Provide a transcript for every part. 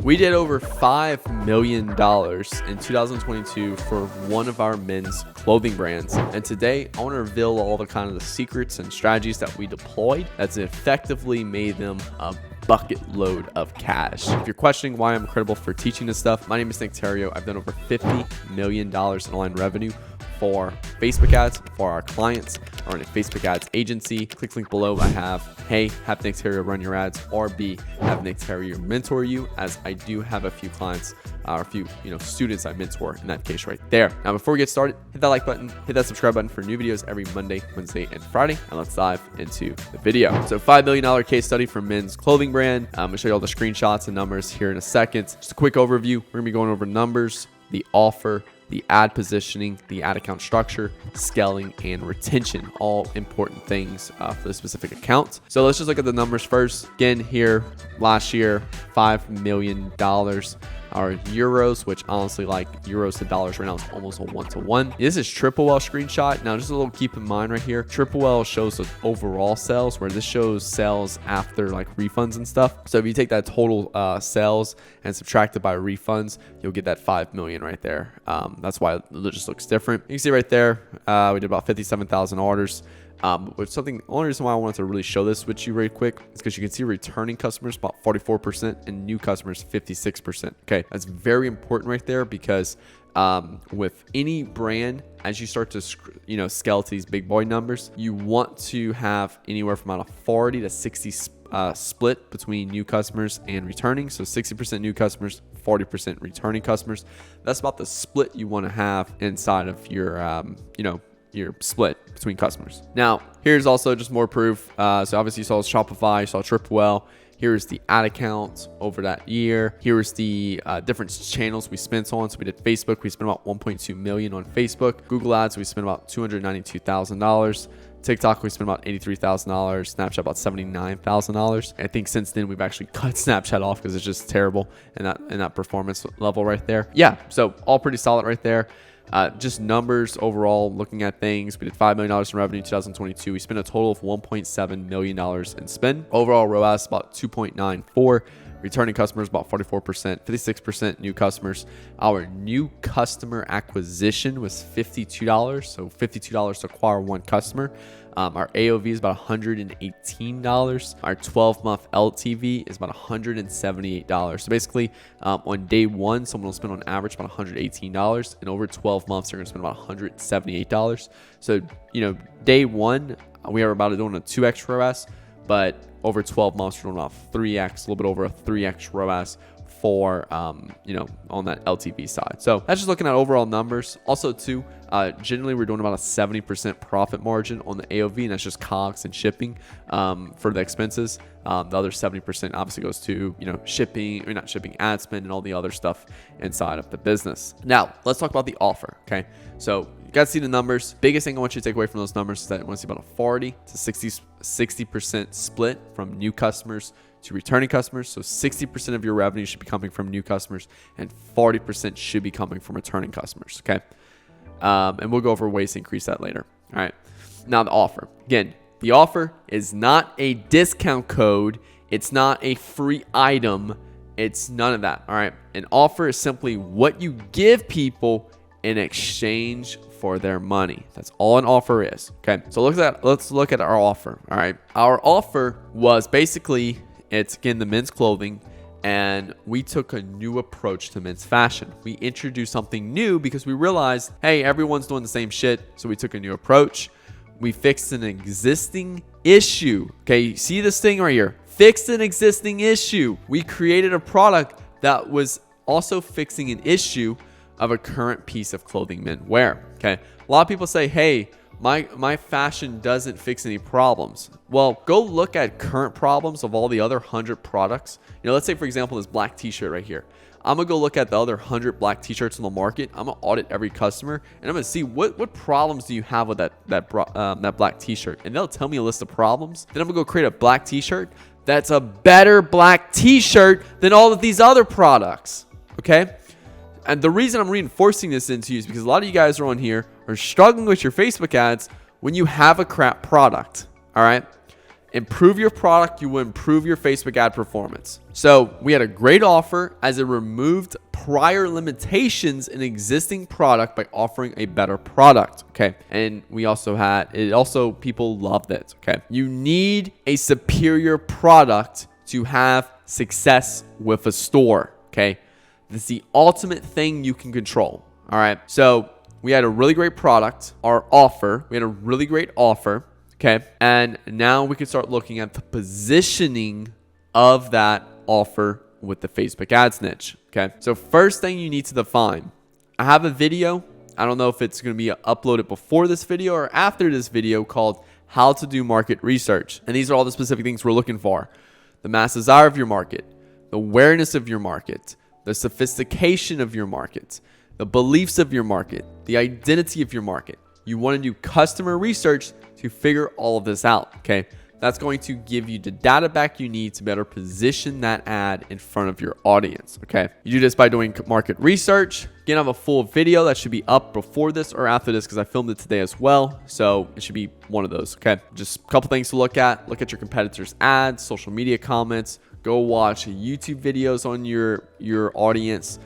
We did over $5 million in 2022 for one of our men's clothing brands. And today I want to reveal all the kind of the secrets and strategies that we deployed that's effectively made them a bucket load of cash. If you're questioning why I'm credible for teaching this stuff, my name is Nick Theriot. I've done over $50 million in online revenue for Facebook ads for our clients or in a Facebook ads agency. Click link below. I have, hey, have Nick Theriot run your ads, or B, have Nick Theriot mentor you, as I do have a few clients or a few students I mentor in that case right there. Now, before we get started, hit that like button, hit that subscribe button for new videos every Monday, Wednesday, and Friday. And let's dive into the video. So $5 million case study for men's clothing brand. I'm gonna show you all the screenshots and numbers here in a second. Just a quick overview. We're gonna be going over numbers, the offer, the ad positioning, the ad account structure, scaling, and retention, all important things for the specific account. So let's just look at the numbers first. Again, here last year, $5 million are euros, which honestly, like euros to dollars right now is almost a 1-to-1. This is Triple L screenshot. Now, just a little keep in mind right here, Triple L shows the overall sales, where this shows sales after like refunds and stuff. So if you take that total sales and subtract it by refunds, you'll get that 5 million right there. That's why it just looks different. You can see right there, we did about 57,000 orders. Which the only reason why I wanted to really show this with you really quick is because you can see returning customers about 44% and new customers 56%. Okay, that's very important right there, because with any brand, as you start to scale to these big boy numbers, you want to have anywhere from about a 40 to 60 split between new customers and returning. So 60% new customers, 40% returning customers. That's about the split you want to have inside of your your split between customers. Now, here's also just more proof. So obviously you saw Shopify, you saw Triple L. Here's the ad account over that year. Here's the different channels we spent on. So we did Facebook. We spent about 1.2 million on Facebook. Google Ads, we spent about $292,000. TikTok, we spent about $83,000. Snapchat, about $79,000. I think since then we've actually cut Snapchat off because it's just terrible in that performance level right there. Yeah, so all pretty solid right there. Just numbers overall, looking at things, we did $5 million in revenue in 2022. We spent a total of $1.7 million in spend. Overall ROAS about 2.94. Returning customers about 44%, 56% new customers. Our new customer acquisition was $52, so $52 to acquire one customer. Our AOV is about $118. Our 12-month LTV is about $178. So basically, on day one, someone will spend on average about $118, and over 12 months, they're going to spend about $178. So, day one, we are about doing a 2x ROAS, but over 12 months, we're doing about 3x, a little bit over a 3x ROAS for on that LTV side. So that's just looking at overall numbers. Also too, generally we're doing about a 70% profit margin on the AOV, and that's just COGS and shipping for the expenses. The other 70% obviously goes to ad spend and all the other stuff inside of the business. Now let's talk about the offer. Okay, so you got to see the numbers. Biggest thing I want you to take away from those numbers is that I want to see about a 40 to 60% split from new customers to returning customers. So 60% of your revenue should be coming from new customers, and 40% should be coming from returning customers. Okay. And we'll go over ways to increase that later. All right. Now the offer. Again, the offer is not a discount code. It's not a free item. It's none of that. All right. An offer is simply what you give people in exchange for their money. That's all an offer is. Okay. So let's look at our offer. All right. Our offer was basically, it's again the men's clothing, and we took a new approach to men's fashion. We introduced something new because we realized, hey, everyone's doing the same shit. So we took a new approach. We fixed an existing issue. Okay, you see this thing right here? Fixed an existing issue. We created a product that was also fixing an issue of a current piece of clothing men wear. Okay, a lot of people say, hey, my fashion doesn't fix any problems. Well, go look at current problems of all the other 100 products. Let's say, for example, this black t-shirt right here. I'm going to go look at the other 100 black t-shirts on the market. I'm going to audit every customer, and I'm going to see what problems do you have with that black t-shirt. And they'll tell me a list of problems. Then I'm going to go create a black t-shirt that's a better black t-shirt than all of these other products. Okay? And the reason I'm reinforcing this into you is because a lot of you guys are on here are struggling with your Facebook ads when you have a crap product. All right. Improve your product, you will improve your Facebook ad performance. So we had a great offer as it removed prior limitations in existing product by offering a better product. Okay. And we also had it, also people loved it. Okay. You need a superior product to have success with a store. Okay. This is the ultimate thing you can control. All right. So we had a really great product, we had a really great offer. Okay. And now we can start looking at the positioning of that offer with the Facebook ads niche. Okay. So first thing you need to define, I have a video. I don't know if it's going to be uploaded before this video or after this video called how to do market research. And these are all the specific things we're looking for. The mass desire of your market, the awareness of your market, the sophistication of your market, the beliefs of your market, the identity of your market. You want to do customer research to figure all of this out, okay? That's going to give you the data back you need to better position that ad in front of your audience, okay? You do this by doing market research. Again, I have a full video that should be up before this or after this because I filmed it today as well. So it should be one of those, okay? Just a couple things to look at. Look at your competitors' ads, social media comments. Go watch YouTube videos on your audience,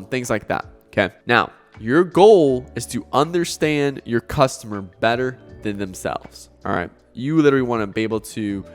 things like that, okay? Now, your goal is to understand your customer better than themselves. All right. You literally want to be able to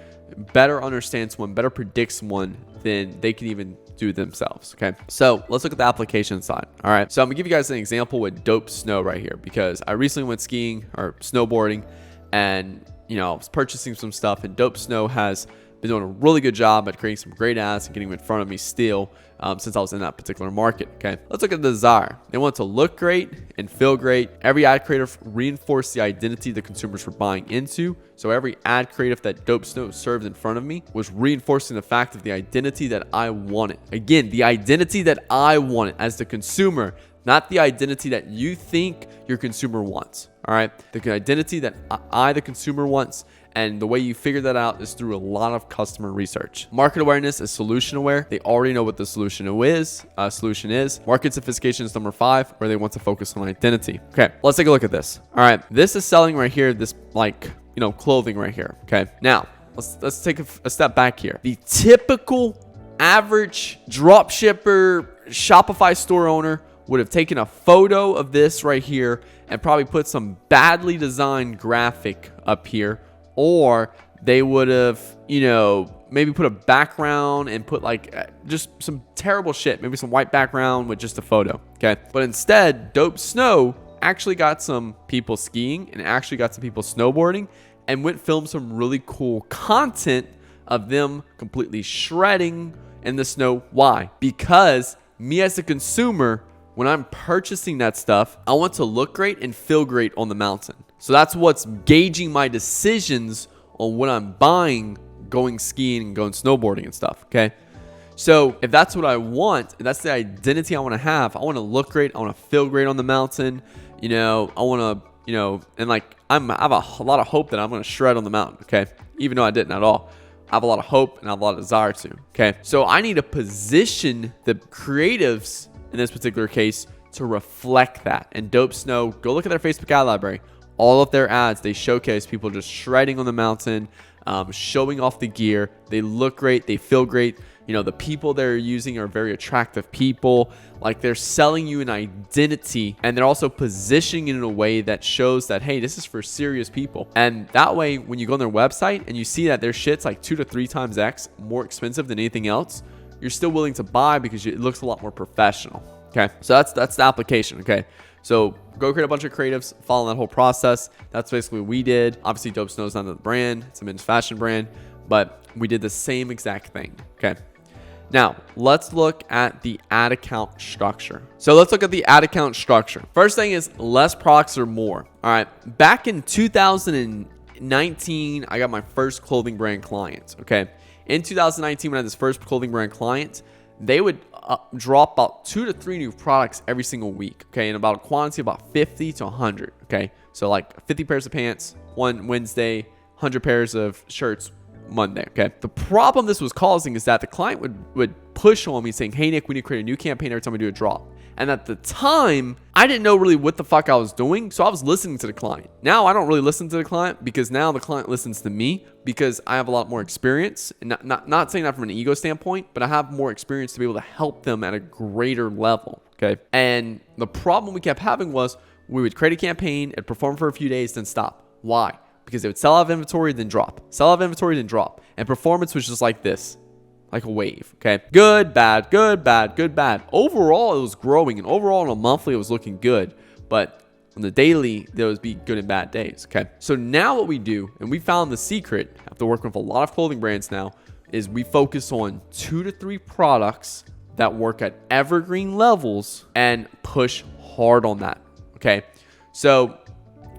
better understand someone, better predict someone than they can even do themselves. Okay. So let's look at the application side. All right. So I'm gonna give you guys an example with Dope Snow right here because I recently went skiing or snowboarding and, I was purchasing some stuff, and Dope Snow has been doing a really good job at creating some great ads and getting them in front of me still since I was in that particular market. Okay, let's look at the desire. They want it to look great and feel great. Every ad creative reinforced the identity the consumers were buying into. So every ad creative that Dope Snow served in front of me was reinforcing the fact of the identity that I wanted. Again, the identity that I wanted as the consumer, not the identity that you think your consumer wants. All right, the identity that I, the consumer, wants. And the way you figure that out is through a lot of customer research. Market awareness is solution aware. They already know what the solution is. Market sophistication is number 5, where they want to focus on identity. Okay, let's take a look at this. All right, this is selling right here. This clothing right here. Okay, now let's take a step back here. The typical average drop shipper, Shopify store owner would have taken a photo of this right here and probably put some badly designed graphic up here. Or they would have, maybe put a background and put just some terrible shit, maybe some white background with just a photo. Okay. But instead, Dope Snow actually got some people skiing and actually got some people snowboarding and went film some really cool content of them completely shredding in the snow. Why? Because me as a consumer, when I'm purchasing that stuff, I want to look great and feel great on the mountain. So that's what's gauging my decisions on what I'm buying, going skiing and going snowboarding and stuff. Okay. So if that's what I want, if that's the identity I want to have, I want to look great. I want to feel great on the mountain. I want to, and I have a lot of hope that I'm going to shred on the mountain. Okay. Even though I didn't at all. I have a lot of hope and I have a lot of desire to. Okay. So I need to position the creatives in this particular case to reflect that. And Dope Snow, go look at their Facebook ad library. All of their ads, they showcase people just shredding on the mountain, showing off the gear. They look great. They feel great. The people they're using are very attractive people. They're selling you an identity, and they're also positioning it in a way that shows that, hey, this is for serious people. And that way, when you go on their website and you see that their shit's 2 to 3 times X more expensive than anything else, you're still willing to buy because it looks a lot more professional. Okay. So that's the application. Okay. So go create a bunch of creatives, follow that whole process. That's basically what we did. Obviously, Dope Snow is not the brand. It's a men's fashion brand, but we did the same exact thing. Okay. Now, let's look at the ad account structure. So let's look at the ad account structure. First thing is less products or more. All right. Back in 2019, I got my first clothing brand client. Okay. In 2019, when I had this first clothing brand client, they would drop about 2 to 3 new products every single week. Okay. And about a quantity of about 50 to 100. Okay. So 50 pairs of pants one Wednesday, 100 pairs of shirts Monday. Okay. The problem this was causing is that the client would push on me saying, hey, Nick, we need to create a new campaign every time we do a drop. And at the time, I didn't know really what the fuck I was doing. So I was listening to the client. Now I don't really listen to the client because now the client listens to me because I have a lot more experience. And not saying that from an ego standpoint, but I have more experience to be able to help them at a greater level. Okay. And the problem we kept having was we would create a campaign, it'd perform for a few days, then stop. Why? Because they would sell out of inventory, then drop. Sell out of inventory, then drop. And performance was just like this. Like a wave, okay? Good, bad, good, bad, good, bad. Overall, it was growing, and overall on a monthly, it was looking good. But on the daily, there would be good and bad days, okay? So now what we do, and we found the secret after working with a lot of clothing brands now, is we focus on 2 to 3 products that work at evergreen levels and push hard on that, okay? So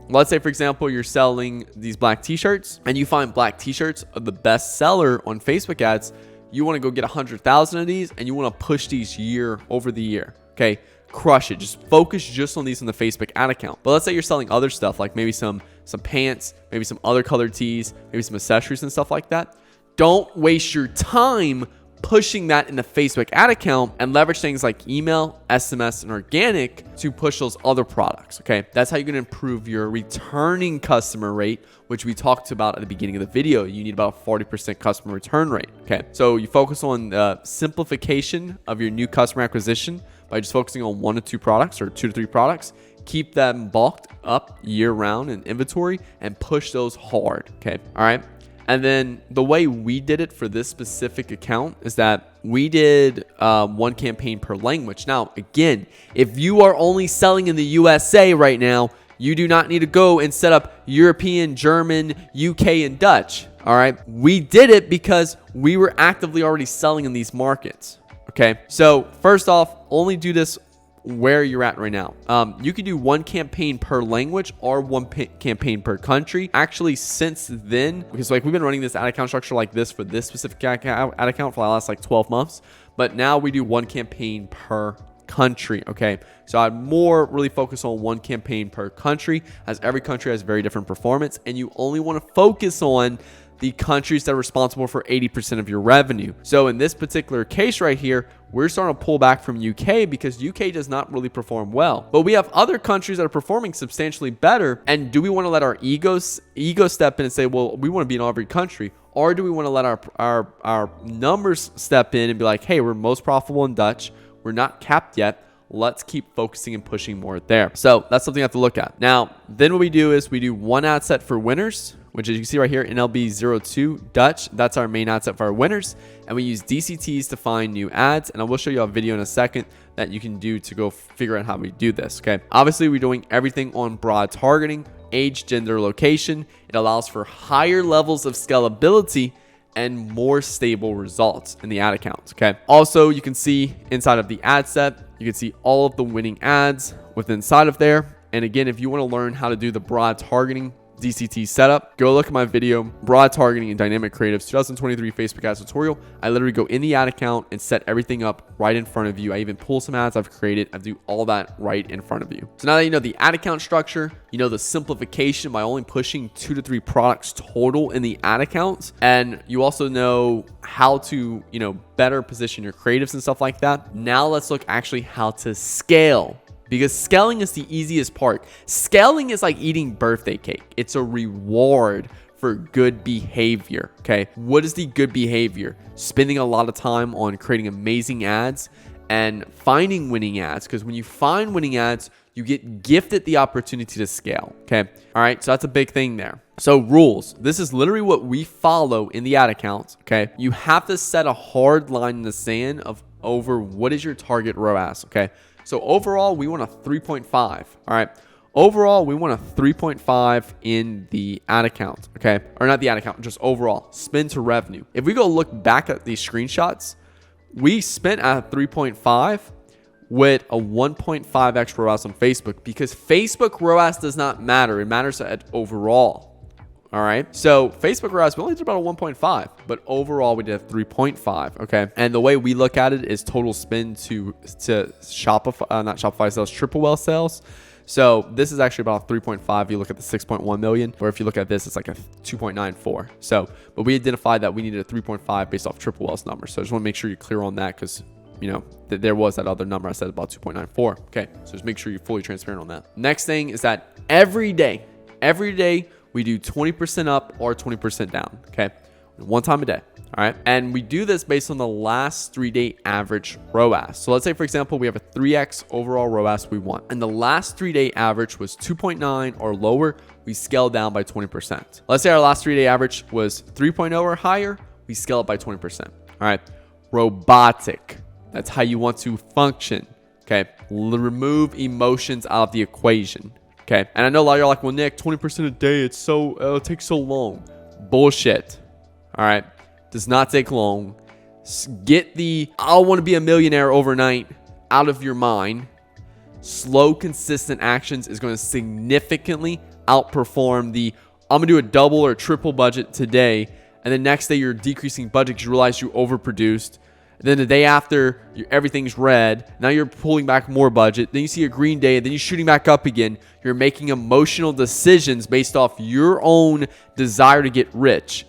let's say, for example, you're selling these black t-shirts, and you find black t-shirts are the best seller on Facebook ads. You want to go get 100,000 of these and you want to push these year over the year. Okay. Crush it. Just focus just on these in the Facebook ad account. But let's say you're selling other stuff like maybe some pants, maybe some other colored tees, maybe some accessories and stuff like that. Don't waste your time pushing that in the Facebook ad account and leverage things like email, SMS, and organic to push those other products. Okay. That's how you're going to improve your returning customer rate, which we talked about at the beginning of the video. You need about a 40% customer return rate. Okay. So you focus on the simplification of your new customer acquisition by just focusing on 1 to 2 products or 2 to 3 products. Keep them bulked up year round in inventory and push those hard. Okay. All right. And then the way we did it for this specific account is that we did 1 campaign per language. Now, again, if you are only selling in the USA right now, you do not need to go and set up European, German, UK, and Dutch. All right. We did it because we were actively already selling in these markets. Okay. So first off, only do this where you're at right now. You can do 1 campaign per language or 1 campaign per country. Actually, since then, because like we've been running this ad account structure like this for this specific ad account for the last like 12 months, but now we do 1 campaign per country. Okay. So I'd more really focus on 1 campaign per country, as every country has very different performance, and you only want to focus on the countries that are responsible for 80% of your revenue. So in this particular case right here, we're starting to pull back from UK because UK does not really perform well. But we have other countries that are performing substantially better. And do we want to let our ego step in and say, well, we want to be in every country? Or do we want to let our numbers step in and be like, hey, we're most profitable in Dutch. We're not capped yet. Let's keep focusing and pushing more there. So that's something I have to look at. Now, then what we do is we do 1 ad set for winners, which as you can see right here, NLB02 Dutch. That's our main ad set for our winners. And we use DCTs to find new ads. And I will show you a video in a second that you can do to go figure out how we do this. Okay. Obviously, we're doing everything on broad targeting, age, gender, location. It allows for higher levels of scalability and more stable results in the ad accounts. Okay. Also, you can see inside of the ad set, you can see all of the winning ads within inside of there. And again, if you want to learn how to do the broad targeting DCT setup, go look at my video, Broad Targeting and Dynamic Creatives 2023 Facebook Ads Tutorial. I literally go in the ad account and set everything up right in front of you. I even pull some ads I've created. I do all that right in front of you. So now that you know the ad account structure, you know the simplification by only pushing 2 to 3 products total in the ad accounts, and you also know how to, better position your creatives and stuff like that. Now let's look actually how to scale. Because scaling is the easiest part. Scaling is like eating birthday cake. It's a reward for good behavior. Okay. What is the good behavior? Spending a lot of time on creating amazing ads and finding winning ads. Because when you find winning ads, you get gifted the opportunity to scale. Okay. All right. So that's a big thing there. So rules. This is literally what we follow in the ad accounts. Okay. You have to set a hard line in the sand of over what is your target ROAS. Okay. So overall, we want a 3.5. All right. Overall, we want a 3.5 in the ad account. Okay. Or not the ad account, just overall spend to revenue. If we go look back at these screenshots, we spent at 3.5 with a 1.5x ROAS on Facebook, because Facebook ROAS does not matter. It matters at overall. All right. So Facebook ROAS, we only did about a 1.5, but overall we did a 3.5. Okay. And the way we look at it is total spend to Shopify, not Shopify sales, Triple Well sales. So this is actually about 3.5. You look at the 6.1 million, or if you look at this, it's like a 2.94. So, but we identified that we needed a 3.5 based off triple Wells number. So I just want to make sure you're clear on that, because you know, there was that other number I said about 2.94. Okay, so just make sure you're fully transparent on that. Next thing is that every day we do 20% up or 20% down. Okay, one time a day. All right, and we do this based on the last 3-day average ROAS. So let's say, for example, we have a 3x overall ROAS we want, and the last 3-day average was 2.9 or lower. We scale down by 20%. Let's say our last 3-day average was 3.0 or higher. We scale up by 20%. All right, robotic. That's how you want to function. Okay, remove emotions out of the equation. Okay, and I know a lot of y'all are like, well, Nick, 20% a day, it takes so long. Bullshit. All right, does not take long. Get the I want to be a millionaire overnight out of your mind. Slow, consistent actions is going to significantly outperform the I'm gonna do a double or triple budget today, and the next day you're decreasing budget because you realize you overproduced. And then the day after, everything's red. Now you're pulling back more budget. Then you see a green day. Then you're shooting back up again. You're making emotional decisions based off your own desire to get rich.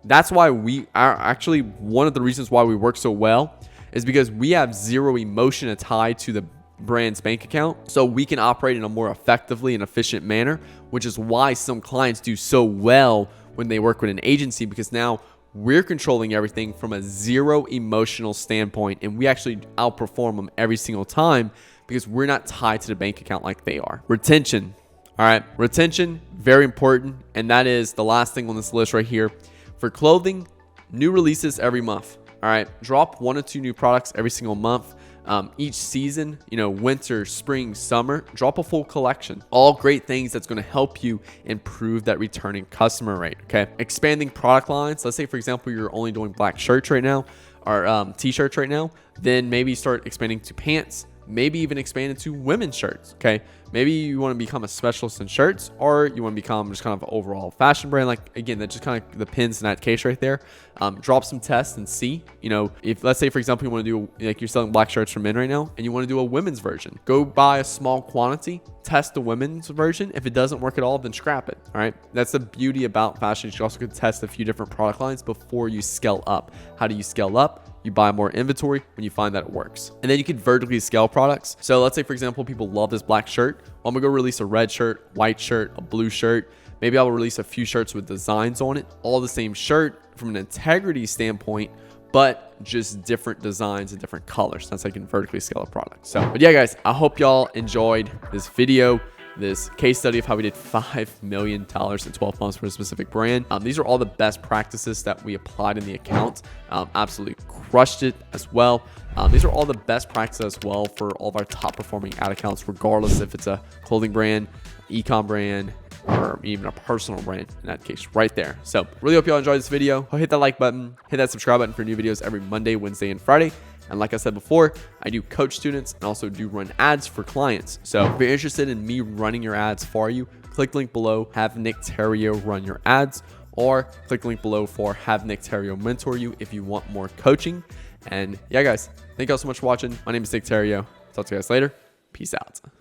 That's why we are actually one of the reasons why we work so well is because we have zero emotion tied to the brand's bank account. So we can operate in a more effectively and efficient manner, which is why some clients do so well when they work with an agency, because now we're controlling everything from a zero emotional standpoint, and we actually outperform them every single time because we're not tied to the bank account like they are. Retention. All right. Retention, very important. And that is the last thing on this list right here. For clothing, new releases every month. All right. Drop 1 or 2 new products every single month. Each season, winter, spring, summer, drop a full collection. All great things that's going to help you improve that returning customer rate. Okay. Expanding product lines. Let's say, for example, you're only doing black shirts right now or t-shirts right now. Then maybe start expanding to pants. Maybe even expand into women's shirts. Okay. Maybe you want to become a specialist in shirts, or you want to become just kind of an overall fashion brand. Like, again, that just kind of depends in that case right there. Drop some tests and see, if let's say, for example, you want to do, like, you're selling black shirts for men right now and you want to do a women's version, go buy a small quantity, test the women's version. If it doesn't work at all, then scrap it. All right. That's the beauty about fashion. You also could test a few different product lines before you scale up. How do you scale up? You buy more inventory when you find that it works. And then you can vertically scale products. So let's say, for example, people love this black shirt. Well, I'm gonna go release a red shirt, white shirt, a blue shirt. Maybe I will release a few shirts with designs on it, all the same shirt from an integrity standpoint, but just different designs and different colors. That's how you can vertically scale a product. So, but yeah, guys, I hope y'all enjoyed this video, this case study of how we did $5 million in 12 months for a specific brand. These are all the best practices that we applied in the account. Absolutely crushed it as well. These are all the best practices as well for all of our top performing ad accounts, regardless if it's a clothing brand, e-com brand, or even a personal brand in that case right there. So really hope y'all enjoyed this video. Hit that like button, hit that subscribe button for new videos every Monday, Wednesday, and Friday. And like I said before, I do coach students and also do run ads for clients. So if you're interested in me running your ads for you, click the link below, have Nick Theriot run your ads, or click the link below for have Nick Theriot mentor you if you want more coaching. And yeah, guys, thank y'all so much for watching. My name is Nick Theriot. Talk to you guys later. Peace out.